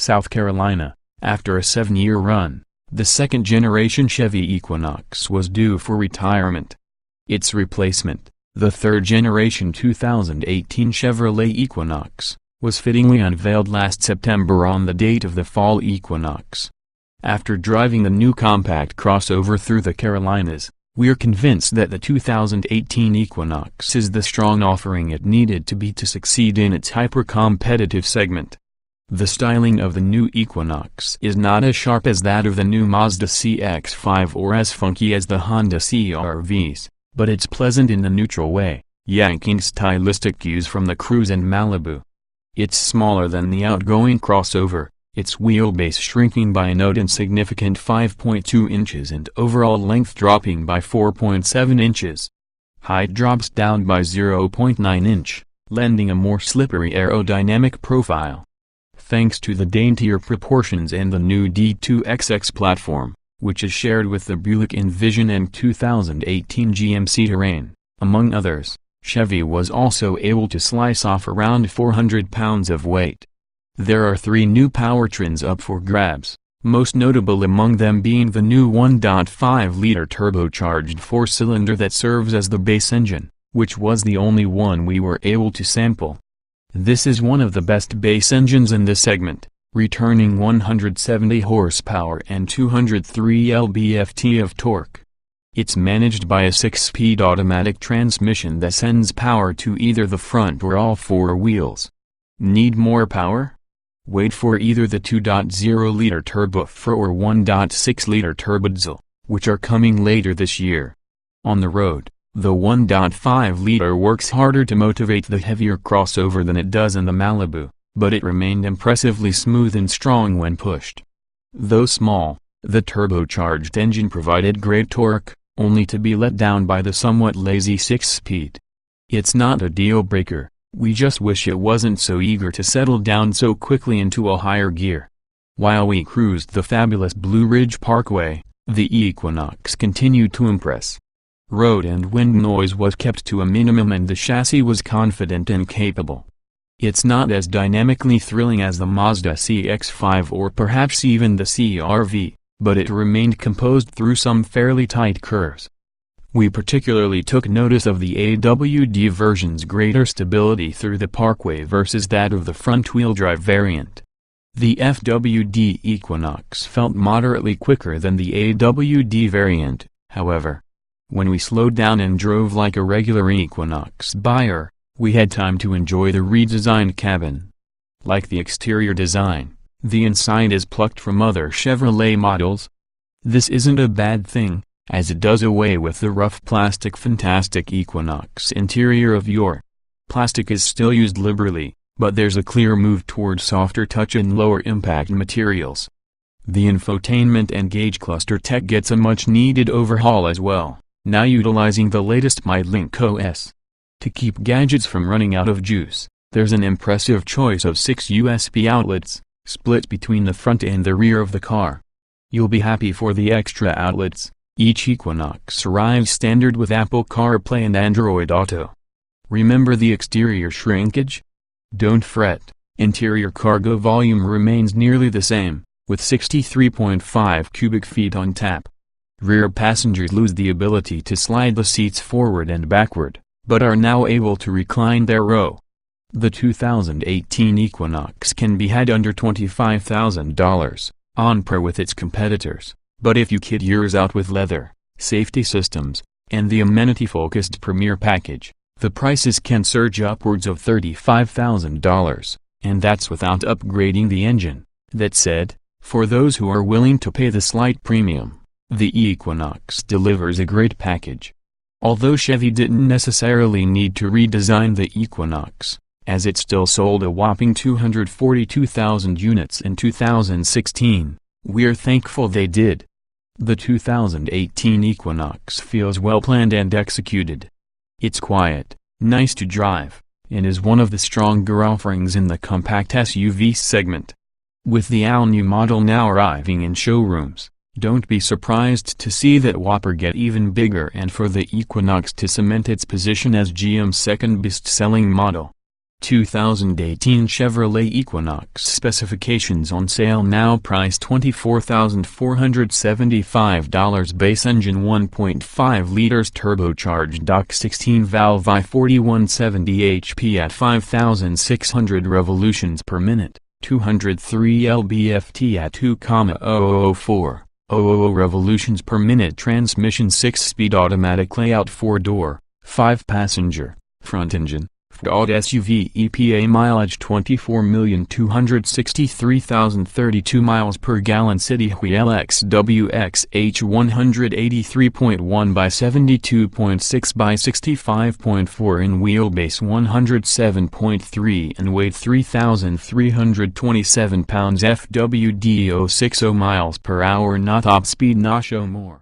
South Carolina. After a 7-year run, the second-generation Chevy Equinox was due for retirement. Its replacement, the third-generation 2018 Chevrolet Equinox, was fittingly unveiled last September on the date of the fall equinox. After driving the new compact crossover through the Carolinas, we're convinced that the 2018 Equinox is the strong offering it needed to be to succeed in its hyper-competitive segment. The styling of the new Equinox is not as sharp as that of the new Mazda CX-5 or as funky as the Honda CR-Vs, but it's pleasant in a neutral way, yanking stylistic cues from the Cruze and Malibu. It's smaller than the outgoing crossover, its wheelbase shrinking by a not insignificant 5.2 inches and overall length dropping by 4.7 inches. Height drops down by 0.9 inch, lending a more slippery aerodynamic profile. Thanks to the daintier proportions and the new D2XX platform, which is shared with the Buick Envision and 2018 GMC Terrain, among others, Chevy was also able to slice off around 400 pounds of weight. There are 3 new powertrains up for grabs, most notable among them being the new 1.5-liter turbocharged 4-cylinder that serves as the base engine, which was the only one we were able to sample. This is one of the best base engines in this segment, returning 170 horsepower and 203 lb-ft of torque. It's managed by a 6-speed automatic transmission that sends power to either the front or all 4 wheels. Need more power? Wait for either the 2.0-liter turbo-4 or 1.6-liter turbodiesel, which are coming later this year. On the road, the 1.5-liter works harder to motivate the heavier crossover than it does in the Malibu, but it remained impressively smooth and strong when pushed. Though small, the turbocharged engine provided great torque, only to be let down by the somewhat lazy 6-speed. It's not a deal-breaker, we just wish it wasn't so eager to settle down so quickly into a higher gear. While we cruised the fabulous Blue Ridge Parkway, the Equinox continued to impress. Road and wind noise was kept to a minimum and the chassis was confident and capable. It's not as dynamically thrilling as the Mazda CX-5 or perhaps even the CR-V, but it remained composed through some fairly tight curves. We particularly took notice of the AWD version's greater stability through the parkway versus that of the front-wheel drive variant. The FWD Equinox felt moderately quicker than the AWD variant, however. When we slowed down and drove like a regular Equinox buyer, we had time to enjoy the redesigned cabin. Like the exterior design, the inside is plucked from other Chevrolet models. This isn't a bad thing, as it does away with the rough plastic fantastic Equinox interior of yore. Plastic is still used liberally, but there's a clear move toward softer touch and lower impact materials. The infotainment and gauge cluster tech gets a much-needed overhaul as well, now utilizing the latest MyLink OS. To keep gadgets from running out of juice, there's an impressive choice of 6 USB outlets, split between the front and the rear of the car. You'll be happy for the extra outlets. Each Equinox arrives standard with Apple CarPlay and Android Auto. Remember the exterior shrinkage? Don't fret, interior cargo volume remains nearly the same, with 63.5 cubic feet on tap. Rear passengers lose the ability to slide the seats forward and backward, but are now able to recline their row. The 2018 Equinox can be had under $25,000, on par with its competitors, but if you kit yours out with leather, safety systems, and the amenity-focused Premier package, the prices can surge upwards of $35,000, and that's without upgrading the engine. That said, for those who are willing to pay the slight premium, the Equinox delivers a great package. Although Chevy didn't necessarily need to redesign the Equinox, as it still sold a whopping 242,000 units in 2016, we're thankful they did. The 2018 Equinox feels well planned and executed. It's quiet, nice to drive, and is one of the stronger offerings in the compact SUV segment. With the all-new model now arriving in showrooms, don't be surprised to see that Whopper get even bigger and for the Equinox to cement its position as GM's second best-selling model. 2018 Chevrolet Equinox specifications on sale now. Price $24,475. Base engine 1.5 liters turbocharged DOC 16 valve I-4170 HP at 5,600 revolutions per minute, 203 lb-ft at 2,004,000 revolutions per minute. Transmission 6-speed automatic. Layout 4-door, 5-passenger, front engine. Ford SUV. EPA mileage 24,263,032 miles per gallon. City Wheel XWXH 183.1 by 72.6 by 65.4 in wheelbase, 107.3 and weight 3,327 pounds. FWD 060 miles per hour. Not top speed. Not show more.